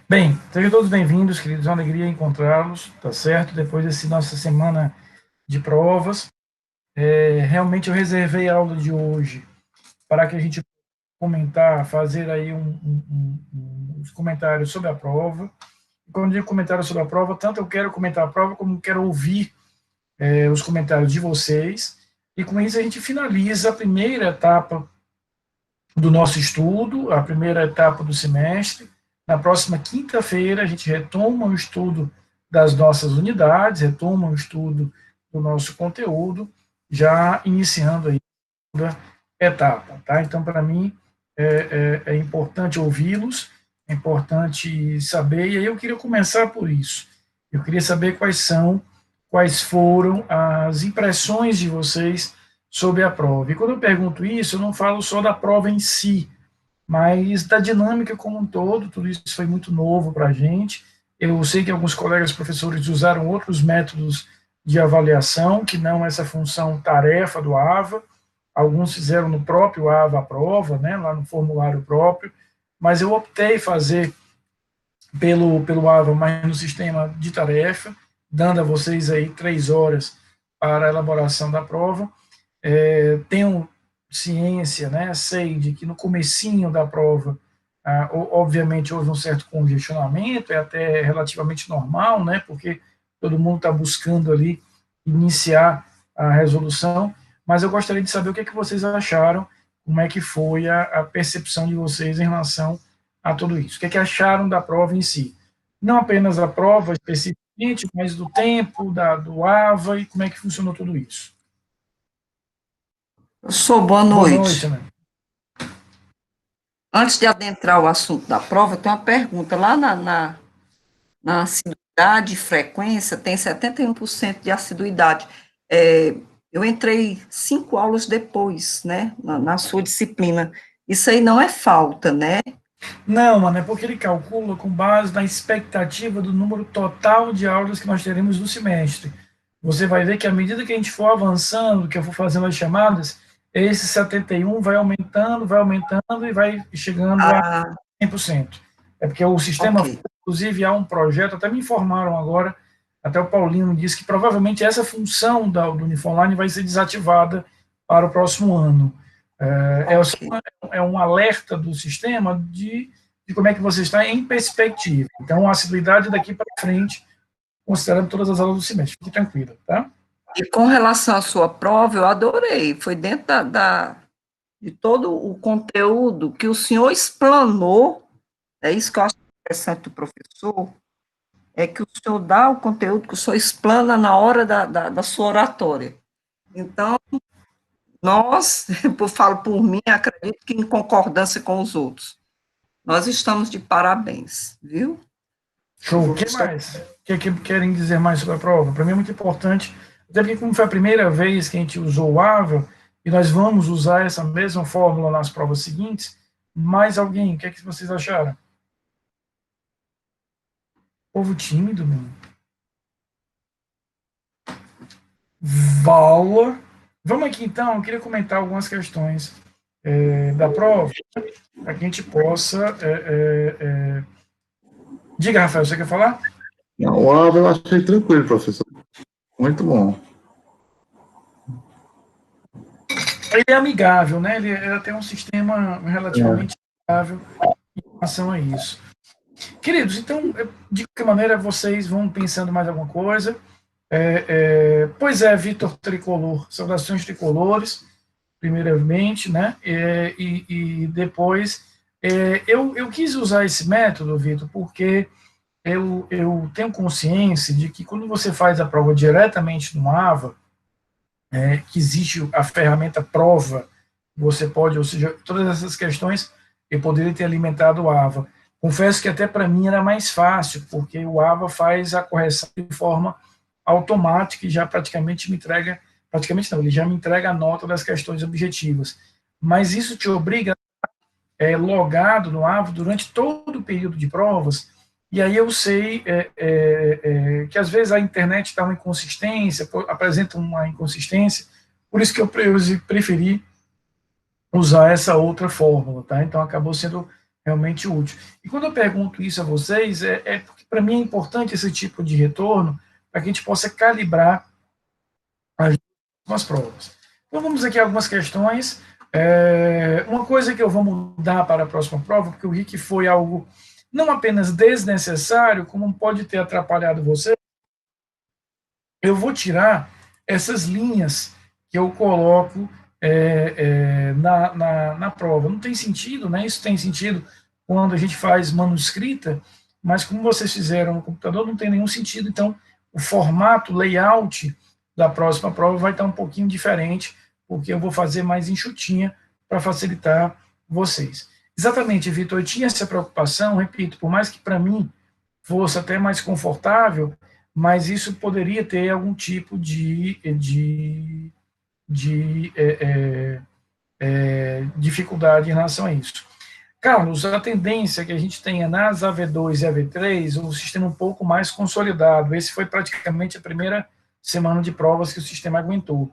Bem, sejam todos bem-vindos, queridos. É uma alegria encontrá-los, tá certo? Depois dessa nossa semana de provas. Realmente eu reservei a aula de hoje para que a gente comentar, fazer aí uns comentários sobre a prova. E quando eu digo comentário sobre a prova, tanto eu quero comentar a prova, como quero ouvir os comentários de vocês. E com isso a gente finaliza a primeira etapa do nosso estudo, a primeira etapa do semestre. Na próxima quinta-feira, a gente retoma o estudo das nossas unidades, retoma o estudo do nosso conteúdo, já iniciando aí a segunda etapa. Tá? Então, para mim, é importante ouvi-los, é importante saber, e aí eu queria começar por isso. Eu queria saber quais foram as impressões de vocês sobre a prova. E quando eu pergunto isso, eu não falo só da prova em si, mas da dinâmica como um todo. Tudo isso foi muito novo para a gente. Eu sei que alguns colegas professores usaram outros métodos de avaliação, que não essa função tarefa do AVA. Alguns fizeram no próprio AVA a prova, né, lá no formulário próprio, mas eu optei fazer pelo AVA, mas no sistema de tarefa, dando a vocês aí 3 horas para a elaboração da prova. Tenho ciência, né, sei de que no comecinho da prova, obviamente houve um certo congestionamento, é até relativamente normal, né, porque todo mundo está buscando ali iniciar a resolução, mas eu gostaria de saber o que, é que vocês acharam, como é que foi a percepção de vocês em relação a tudo isso. O que, é que acharam da prova em si? Não apenas a prova especificamente, mas do tempo, do AVA e como é que funcionou tudo isso. Professor, boa Boa noite, noite. Ana. Antes de adentrar o assunto da prova, tem uma pergunta. Lá na assiduidade e frequência, tem 71% de assiduidade. É, eu entrei 5 aulas depois, né, na sua disciplina. Isso aí não é falta, né? Não, mano, é porque ele calcula com base na expectativa do número total de aulas que nós teremos no semestre. Você vai ver que à medida que a gente for avançando, que eu for fazendo as chamadas, esse 71 vai aumentando e vai chegando a Ah, 100%. É porque o sistema, ok. inclusive, há um projeto, até me informaram agora, até o Paulinho me disse que provavelmente essa função do Uniformline vai ser desativada para o próximo ano. Ok. É um alerta do sistema de como é que você está em perspectiva. Então, a assiduidade daqui para frente, considerando todas as aulas do semestre. Fique tranquila, tá? E com relação à sua prova, eu adorei. Foi dentro de todo o conteúdo que o senhor explanou. É isso que eu acho interessante do professor, é que o senhor dá o conteúdo que o senhor explana na hora da sua oratória. Então, nós, eu falo por mim, acredito que em concordância com os outros, nós estamos de parabéns, viu? O Show. O que professor, mais? O que querem dizer mais sobre a prova? Para mim é muito importante, até porque como foi a primeira vez que a gente usou o AVA, e nós vamos usar essa mesma fórmula nas provas seguintes, mais alguém, o que é que vocês acharam? Povo tímido, mano. Vala. Vamos aqui então, eu queria comentar algumas questões da prova, para que a gente possa. Diga, Rafael, você quer falar? Não, o Ava eu achei tranquilo, professor. Muito bom. Ele é amigável, né? Ele tem um sistema É. relativamente amigável em relação a isso. Queridos, então, de qualquer maneira, vocês vão pensando mais alguma coisa. Pois é, Vitor Tricolor, saudações tricolores, primeiramente, né? E depois, eu quis usar esse método, Vitor, porque eu tenho consciência de que quando você faz a prova diretamente no AVA, que existe a ferramenta prova, você pode, ou seja, todas essas questões eu poderia ter alimentado o AVA. Confesso que até para mim era mais fácil, porque o AVA faz a correção de forma automática e já praticamente me entrega, praticamente não, ele já me entrega a nota das questões objetivas. Mas isso te obriga logado no AVO durante todo o período de provas, e aí eu sei que às vezes a internet está uma inconsistência, apresenta uma inconsistência, por isso que eu preferi usar essa outra fórmula, tá? Então acabou sendo realmente útil. E quando eu pergunto isso a vocês, porque para mim é importante esse tipo de retorno, para que a gente possa calibrar as provas. Então vamos aqui a algumas questões. Uma coisa que eu vou mudar para a próxima prova, porque eu vi que foi algo não apenas desnecessário, como pode ter atrapalhado você, eu vou tirar essas linhas que eu coloco na prova. Não tem sentido, né? Isso tem sentido quando a gente faz manuscrita, mas como vocês fizeram no computador, não tem nenhum sentido. Então, o formato, layout da próxima prova vai estar um pouquinho diferente, porque eu vou fazer mais enxutinha para facilitar vocês. Exatamente, Vitor, eu tinha essa preocupação, repito, por mais que para mim fosse até mais confortável, mas isso poderia ter algum tipo de dificuldade em relação a isso. Carlos, a tendência que a gente tenha nas AV2 e AV3, um sistema um pouco mais consolidado. Esse foi praticamente a primeira semana de provas que o sistema aguentou.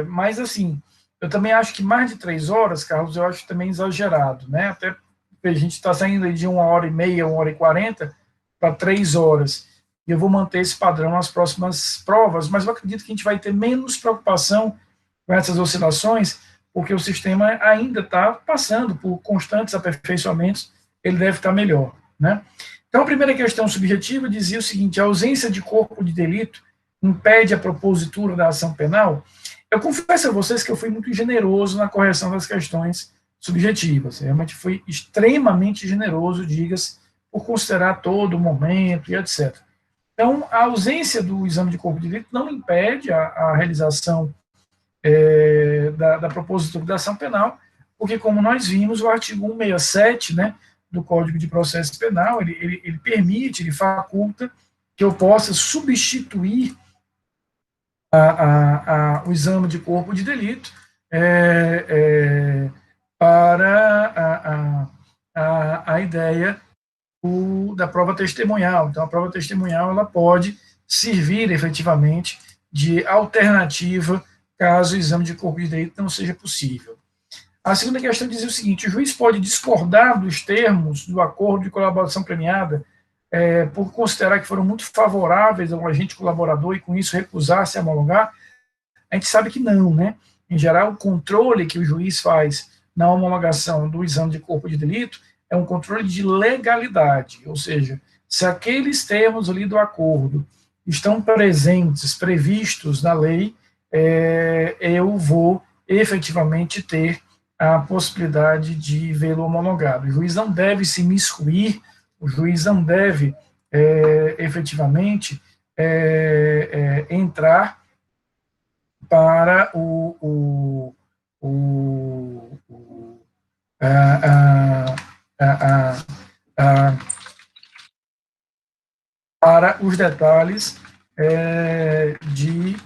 Mas, assim, eu também acho que mais de 3 horas, Carlos, eu acho também exagerado, né? Até a gente está saindo de 1h30, 1h40 para 3 horas. E eu vou manter esse padrão nas próximas provas, mas eu acredito que a gente vai ter menos preocupação com essas oscilações, porque o sistema ainda está passando por constantes aperfeiçoamentos, ele deve estar melhor, né? Então, a primeira questão subjetiva dizia o seguinte: a ausência de corpo de delito impede a propositura da ação penal? Eu confesso a vocês que eu fui muito generoso na correção das questões subjetivas, realmente fui extremamente generoso, diga-se, por considerar todo o momento e etc. Então, a ausência do exame de corpo de delito não impede a realização da propositura da ação penal, porque, como nós vimos, o artigo 167, né, do Código de Processo Penal, ele permite, ele faculta que eu possa substituir o exame de corpo de delito para a ideia da prova testemunhal. Então, a prova testemunhal ela pode servir efetivamente de alternativa caso o exame de corpo de delito não seja possível. A segunda questão dizia o seguinte: o juiz pode discordar dos termos do acordo de colaboração premiada por considerar que foram muito favoráveis ao agente colaborador e, com isso, recusar-se a homologar? A gente sabe que não, né? Em geral, o controle que o juiz faz na homologação do exame de corpo de delito é um controle de legalidade, ou seja, se aqueles termos ali do acordo estão presentes, previstos na lei, eu vou efetivamente ter a possibilidade de vê-lo homologado. O juiz não deve se miscuir, o juiz não deve efetivamente entrar para para os detalhes de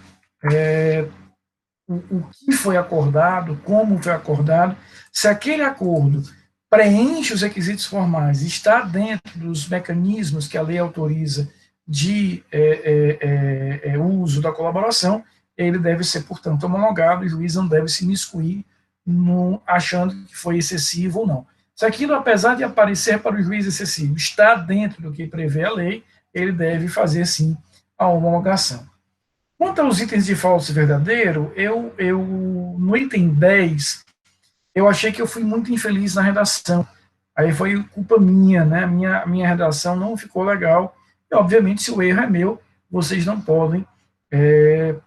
o que foi acordado, como foi acordado, se aquele acordo preenche os requisitos formais, está dentro dos mecanismos que a lei autoriza de uso da colaboração, ele deve ser, portanto, homologado, e o juiz não deve se miscuir achando que foi excessivo ou não. Se aquilo, apesar de aparecer para o juiz excessivo, está dentro do que prevê a lei, ele deve fazer, sim, a homologação. Quanto aos itens de falso e verdadeiro, no item 10, eu achei que eu fui muito infeliz na redação. Aí foi culpa minha, né? Minha redação não ficou legal. E, obviamente, se o erro é meu, vocês não podem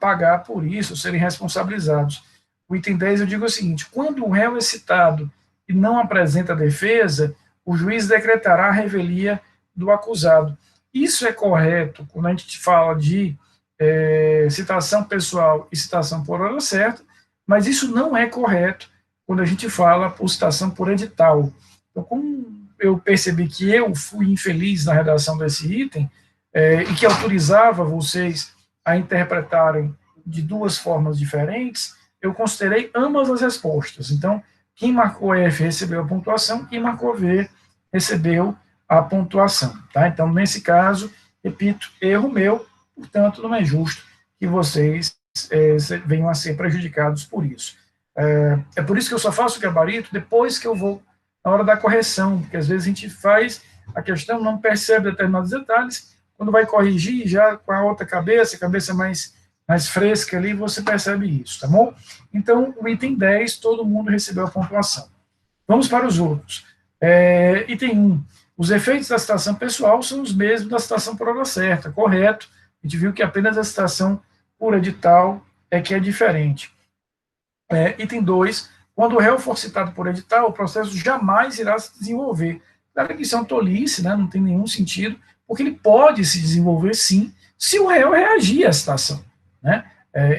pagar por isso, serem responsabilizados. O item 10 eu digo o seguinte: quando o réu é citado e não apresenta defesa, o juiz decretará a revelia do acusado. Isso é correto quando a gente fala de citação pessoal e citação por hora certa, mas isso não é correto quando a gente fala por citação por edital. Então, como eu percebi que eu fui infeliz na redação desse item, e que autorizava vocês a interpretarem de duas formas diferentes, eu considerei ambas as respostas. Então, quem marcou F recebeu a pontuação, quem marcou V recebeu a pontuação. Tá? Então, nesse caso, repito, erro meu, portanto, não é justo que vocês venham a ser prejudicados por isso. É por isso que eu só faço o gabarito depois que eu vou na hora da correção, porque às vezes a gente faz a questão, não percebe determinados detalhes, quando vai corrigir já com a outra cabeça, a cabeça mais fresca ali, você percebe isso, tá bom? Então, o item 10, todo mundo recebeu a pontuação. Vamos para os outros. Item 1. Os efeitos da citação pessoal são os mesmos da citação por hora certa, correto. A gente viu que apenas a citação por edital é que é diferente. Item 2. Quando o réu for citado por edital, o processo jamais irá se desenvolver. Claro que isso é uma tolice, né? Não tem nenhum sentido, porque ele pode se desenvolver sim, se o réu reagir à citação. Né?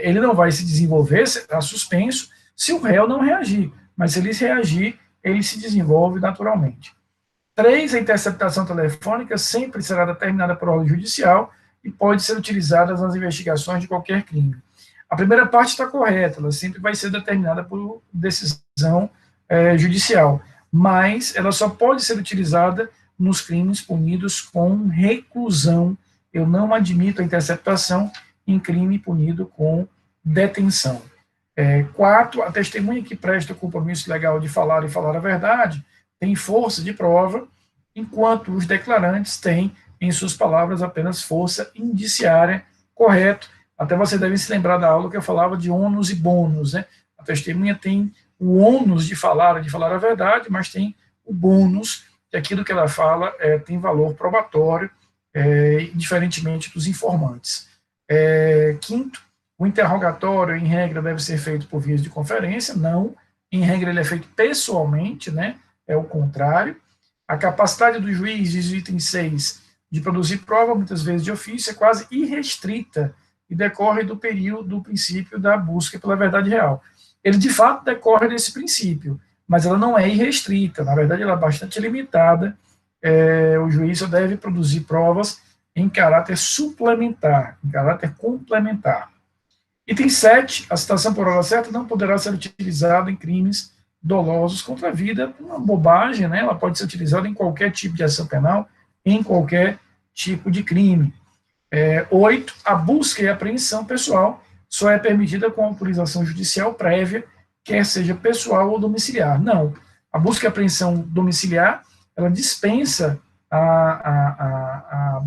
Ele não vai se desenvolver, a suspenso, se o réu não reagir, mas se ele reagir, ele se desenvolve naturalmente. 3. A interceptação telefônica sempre será determinada por ordem judicial e pode ser utilizada nas investigações de qualquer crime. A primeira parte está correta, ela sempre vai ser determinada por decisão judicial, mas ela só pode ser utilizada nos crimes punidos com reclusão. Eu não admito a interceptação em crime punido com detenção. 4. A testemunha que presta o compromisso legal de falar e falar a verdade tem força de prova, enquanto os declarantes têm, em suas palavras, apenas força indiciária. Correto. Até você deve se lembrar da aula que eu falava de ônus e bônus, né? A testemunha tem o ônus de falar a verdade, mas tem o bônus, que aquilo que ela fala tem valor probatório, diferentemente dos informantes. 5º, o interrogatório, em regra, deve ser feito por vias de conferência. Não, em regra, ele é feito pessoalmente, né? É o contrário. A capacidade do juiz, diz o item 6, de produzir prova, muitas vezes de ofício, é quase irrestrita e decorre do período, do princípio da busca pela verdade real. Ele, de fato, decorre desse princípio, mas ela não é irrestrita, na verdade, ela é bastante limitada. O juiz só deve produzir provas em caráter suplementar, em caráter complementar. Item 7, a citação por hora certa não poderá ser utilizada em crimes dolosos contra a vida, uma bobagem, né? Ela pode ser utilizada em qualquer tipo de ação penal, em qualquer tipo de crime. 8, a busca e apreensão pessoal só é permitida com autorização judicial prévia, quer seja pessoal ou domiciliar. Não, a busca e apreensão domiciliar, ela dispensa a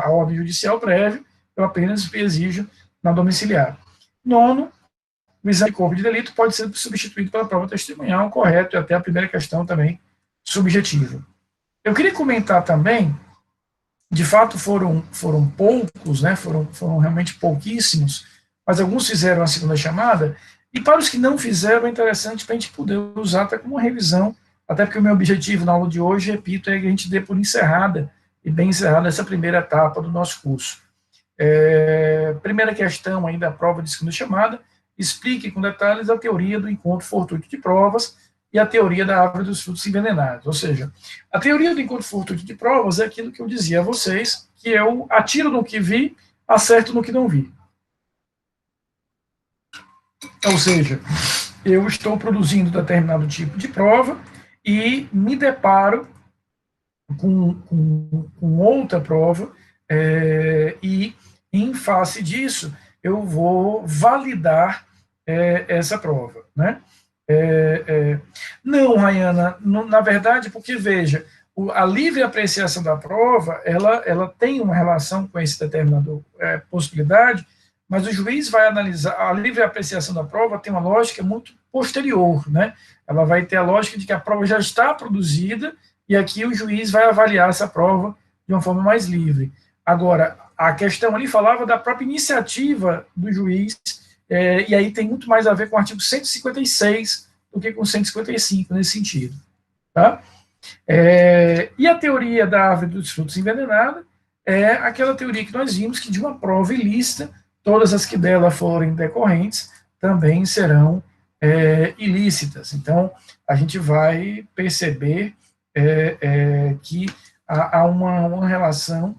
ordem judicial prévia, eu apenas exijo na domiciliar. 9, o exame de corpo de delito pode ser substituído pela prova testemunhal, correto, e até a primeira questão também subjetiva. Eu queria comentar também, de fato foram poucos, né, foram realmente pouquíssimos, mas alguns fizeram a segunda chamada, e para os que não fizeram, é interessante para a gente poder usar até como revisão, até porque o meu objetivo na aula de hoje, repito, é que a gente dê por encerrada, e bem encerrada essa primeira etapa do nosso curso. Primeira questão aí da prova de segunda chamada, explique com detalhes a teoria do encontro fortuito de provas e a teoria da árvore dos frutos envenenados. Ou seja, a teoria do encontro fortuito de provas é aquilo que eu dizia a vocês, que eu atiro no que vi, acerto no que não vi. Ou seja, eu estou produzindo determinado tipo de prova e me deparo com outra prova e, em face disso, eu vou validar essa prova, né? Não, Rayana, na verdade, porque, veja, a livre apreciação da prova, ela tem uma relação com esse determinado possibilidade, mas o juiz vai analisar, a livre apreciação da prova tem uma lógica muito posterior, né? Ela vai ter a lógica de que a prova já está produzida e aqui o juiz vai avaliar essa prova de uma forma mais livre. Agora, a questão ali falava da própria iniciativa do juiz, e aí tem muito mais a ver com o artigo 156 do que com 155 nesse sentido. Tá? E a teoria da árvore dos frutos envenenada é aquela teoria que nós vimos que de uma prova ilícita, todas as que dela forem decorrentes também serão ilícitas. Então, a gente vai perceber que há uma relação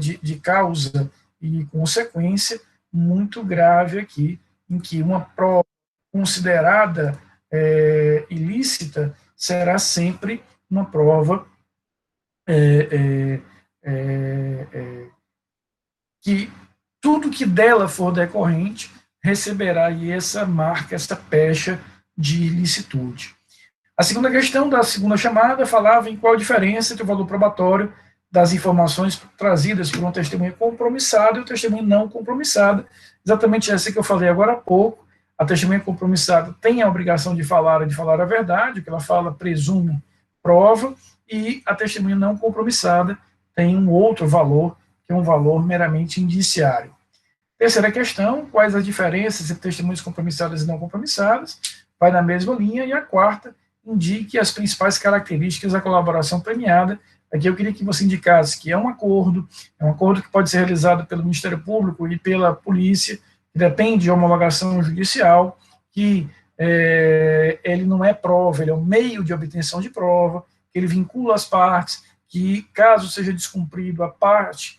de causa e consequência muito grave aqui, em que uma prova considerada ilícita será sempre uma prova que tudo que dela for decorrente receberá aí essa marca, essa pecha de ilicitude. A segunda questão da segunda chamada falava em qual a diferença entre o valor probatório das informações trazidas por uma testemunha compromissada e o testemunho não compromissada. Exatamente essa que eu falei agora há pouco. A testemunha compromissada tem a obrigação de falar a verdade, o que ela fala presume prova, e a testemunha não compromissada tem um outro valor, que é um valor meramente indiciário. Terceira questão, quais as diferenças entre testemunhas compromissadas e não compromissadas? Vai na mesma linha. E a quarta, indique as principais características da colaboração premiada. Aqui eu queria que você indicasse que é um acordo que pode ser realizado pelo Ministério Público e pela polícia, que depende de homologação judicial, que ele não é prova, ele é um meio de obtenção de prova, que ele vincula as partes, que caso seja descumprido, a parte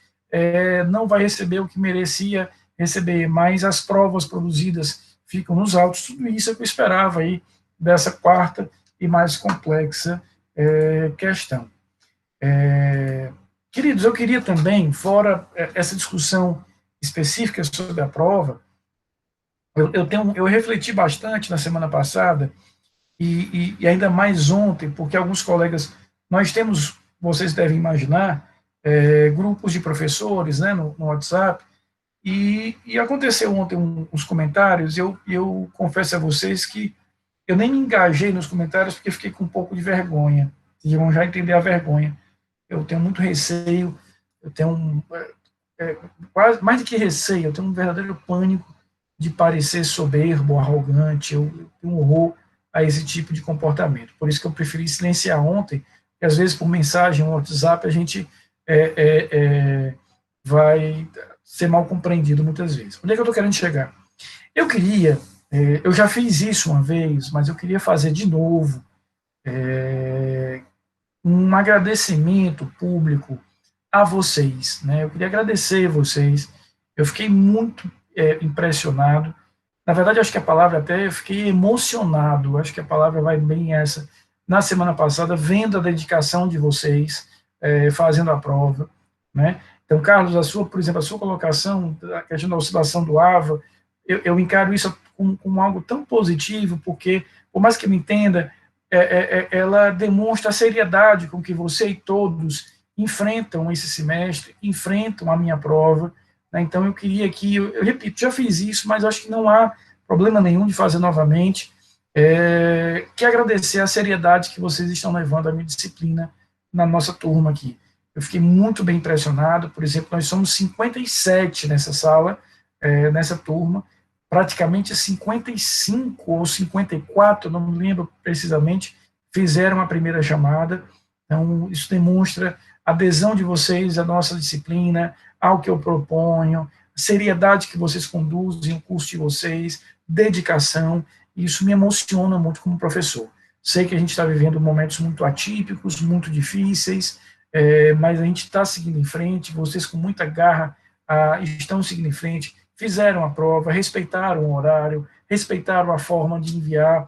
não vai receber o que merecia receber, mas as provas produzidas ficam nos autos. Tudo isso é o que eu esperava aí dessa quarta e mais complexa questão. Queridos, eu queria também, fora essa discussão específica sobre a prova, eu refleti bastante na semana passada, e ainda mais ontem, porque alguns colegas, nós temos, vocês devem imaginar, grupos de professores, né, no WhatsApp, e aconteceu ontem uns comentários, eu confesso a vocês que eu nem me engajei nos comentários porque fiquei com um pouco de vergonha, vocês vão já entender a vergonha. Eu tenho muito receio, eu tenho quase mais do que receio, eu tenho um verdadeiro pânico de parecer soberbo, arrogante, eu tenho horror a esse tipo de comportamento. Por isso que eu preferi silenciar ontem, porque às vezes por mensagem no WhatsApp a gente vai ser mal compreendido muitas vezes. Onde é que eu estou querendo chegar? Eu queria, eu já fiz isso uma vez, mas eu queria fazer de novo um agradecimento público a vocês, né? Eu queria agradecer vocês, eu fiquei muito impressionado, na verdade acho que a palavra até, eu fiquei emocionado, acho que a palavra vai bem essa, na semana passada, vendo a dedicação de vocês, fazendo a prova, né? Então, Carlos, por exemplo, a sua colocação, a questão da oscilação do AVA, eu encaro isso como algo tão positivo, porque, por mais que eu me entenda, ela demonstra a seriedade com que você e todos enfrentam esse semestre, enfrentam a minha prova, né? Então, eu queria que, eu repito, já fiz isso, mas acho que não há problema nenhum de fazer novamente, que agradecer a seriedade que vocês estão levando a minha disciplina na nossa turma aqui. Eu fiquei muito bem impressionado, por exemplo, nós somos 57 nessa sala, nessa turma, praticamente 55 ou 54, não me lembro precisamente, fizeram a primeira chamada. Então, isso demonstra a adesão de vocês à nossa disciplina, ao que eu proponho, a seriedade que vocês conduzem o curso de vocês, dedicação, e isso me emociona muito como professor. Sei que a gente está vivendo momentos muito atípicos, muito difíceis, mas a gente está seguindo em frente, vocês com muita garra estão seguindo em frente, fizeram a prova, respeitaram o horário, respeitaram a forma de enviar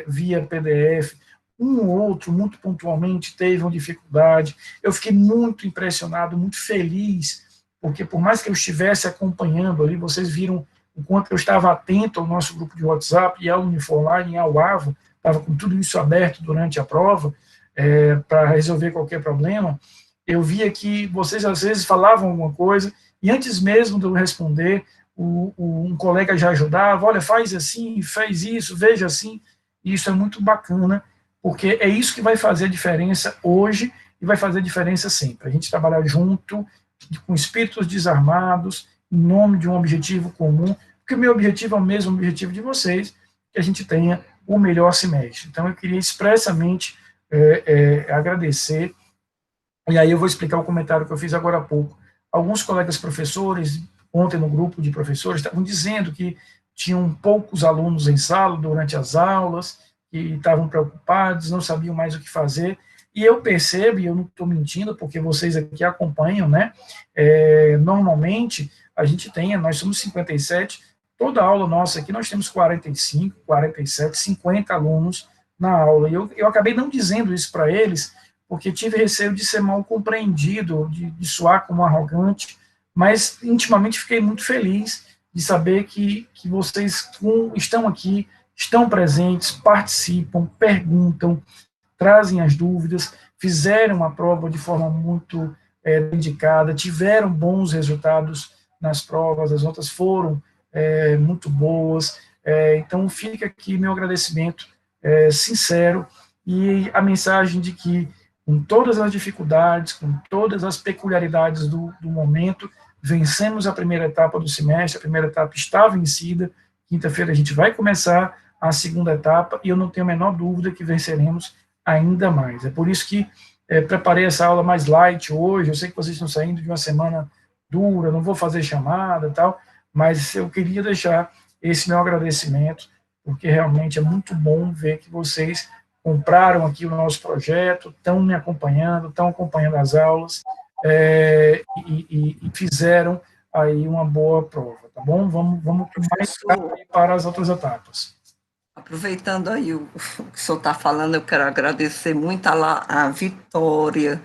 via PDF, um ou outro, muito pontualmente, teve uma dificuldade. Eu fiquei muito impressionado, muito feliz, porque por mais que eu estivesse acompanhando ali, vocês viram o quanto eu estava atento ao nosso grupo de WhatsApp e ao Uniforline, ao AVA, estava com tudo isso aberto durante a prova, para resolver qualquer problema. Eu via que vocês às vezes falavam alguma coisa, e antes mesmo de eu responder, um colega já ajudava, olha, faz assim, faz isso, veja assim, e isso é muito bacana, porque é isso que vai fazer a diferença hoje, e vai fazer a diferença sempre. A gente trabalhar junto, com espíritos desarmados, em nome de um objetivo comum, porque o meu objetivo é o mesmo objetivo de vocês, que a gente tenha o melhor semestre. Então, eu queria expressamente agradecer, e aí eu vou explicar o comentário que eu fiz agora há pouco. Alguns colegas professores, ontem no grupo de professores, estavam dizendo que tinham poucos alunos em sala durante as aulas, que estavam preocupados, não sabiam mais o que fazer, e eu percebo, e eu não estou mentindo, porque vocês aqui acompanham, né, normalmente, a gente nós somos 57, toda aula nossa aqui, nós temos 45, 47, 50 alunos na aula, e eu acabei não dizendo isso para eles, porque tive receio de ser mal compreendido, de soar como arrogante, mas intimamente fiquei muito feliz de saber que vocês estão aqui estão presentes, participam, perguntam, trazem as dúvidas, fizeram a prova de forma muito dedicada, tiveram bons resultados nas provas, as notas foram muito boas. Então, fica aqui meu agradecimento sincero e a mensagem de que, com todas as dificuldades, com todas as peculiaridades do momento, vencemos a primeira etapa do semestre, a primeira etapa está vencida, quinta-feira a gente vai começar a segunda etapa, e eu não tenho a menor dúvida que venceremos ainda mais. É por isso que preparei essa aula mais light hoje. Eu sei que vocês estão saindo de uma semana dura, não vou fazer chamada e tal, mas eu queria deixar esse meu agradecimento, porque realmente é muito bom ver que vocês compraram aqui o nosso projeto, estão me acompanhando, estão acompanhando as aulas, e fizeram aí uma boa prova, tá bom? Vamos mais para as outras etapas. Aproveitando aí o que o senhor está falando, eu quero agradecer muito a Vitória,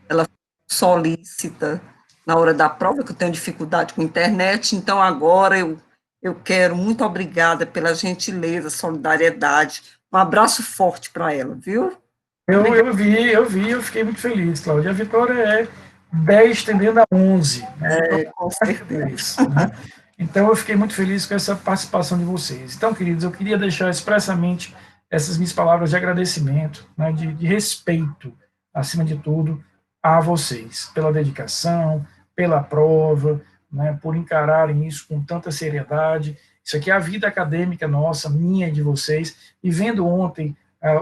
ela foi solícita na hora da prova, que eu tenho dificuldade com a internet, então agora eu quero, muito obrigada pela gentileza, solidariedade, um abraço forte para ela, viu? Eu vi, eu fiquei muito feliz, Cláudia. A Vitória é 10 tendendo a 11. Né? Com certeza. Né? Então, eu fiquei muito feliz com essa participação de vocês. Então, queridos, eu queria deixar expressamente essas minhas palavras de agradecimento, né, de respeito, acima de tudo, a vocês, pela dedicação, pela prova, né, por encararem isso com tanta seriedade. Isso aqui é a vida acadêmica nossa, minha e de vocês. E vendo ontem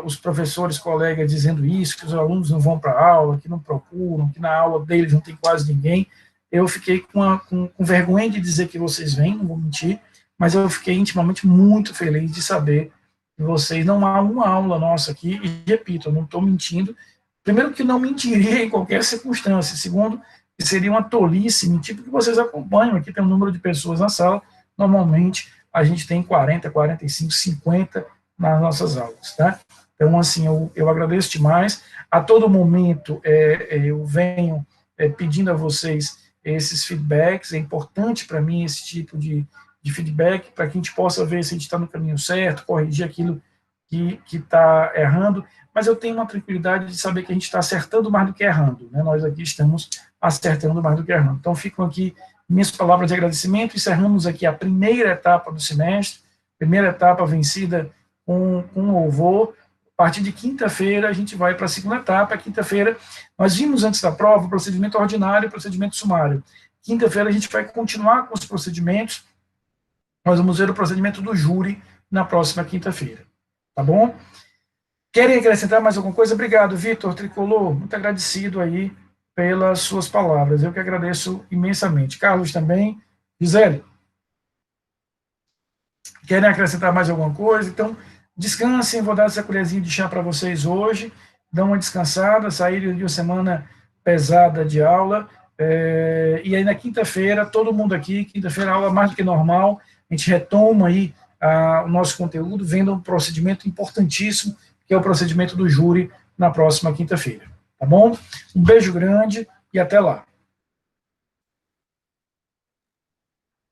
os professores, colegas dizendo isso, que os alunos não vão para a aula, que não procuram, que na aula deles não tem quase ninguém, eu fiquei com vergonha de dizer que vocês vêm, não vou mentir, mas eu fiquei intimamente muito feliz de saber que vocês, não há uma aula nossa aqui, e repito, eu não estou mentindo, primeiro que não mentiria em qualquer circunstância, segundo, que seria uma tolice mentir, porque vocês acompanham, aqui tem um número de pessoas na sala, normalmente a gente tem 40, 45, 50 nas nossas aulas, tá? Então, assim, eu agradeço demais, a todo momento eu venho pedindo a vocês esses feedbacks, é importante para mim esse tipo de feedback, para que a gente possa ver se a gente está no caminho certo, corrigir aquilo que está errando, mas eu tenho uma tranquilidade de saber que a gente está acertando mais do que errando, né? Nós aqui estamos acertando mais do que errando. Então, ficam aqui minhas palavras de agradecimento, encerramos aqui a primeira etapa do semestre, primeira etapa vencida com louvor. A partir de quinta-feira, a gente vai para a segunda etapa. Quinta-feira, nós vimos antes da prova o procedimento ordinário e o procedimento sumário. Quinta-feira, a gente vai continuar com os procedimentos. Nós vamos ver o procedimento do júri na próxima quinta-feira. Tá bom? Querem acrescentar mais alguma coisa? Obrigado, Vitor Tricolor. Muito agradecido aí pelas suas palavras. Eu que agradeço imensamente. Carlos também. Gisele, querem acrescentar mais alguma coisa? Então, descansem, vou dar essa colherzinha de chá para vocês hoje, dão uma descansada, saírem de uma semana pesada de aula, e aí na quinta-feira, todo mundo aqui, quinta-feira aula mais do que normal, a gente retoma aí o nosso conteúdo, vendo um procedimento importantíssimo, que é o procedimento do júri na próxima quinta-feira, tá bom? Um beijo grande e até lá.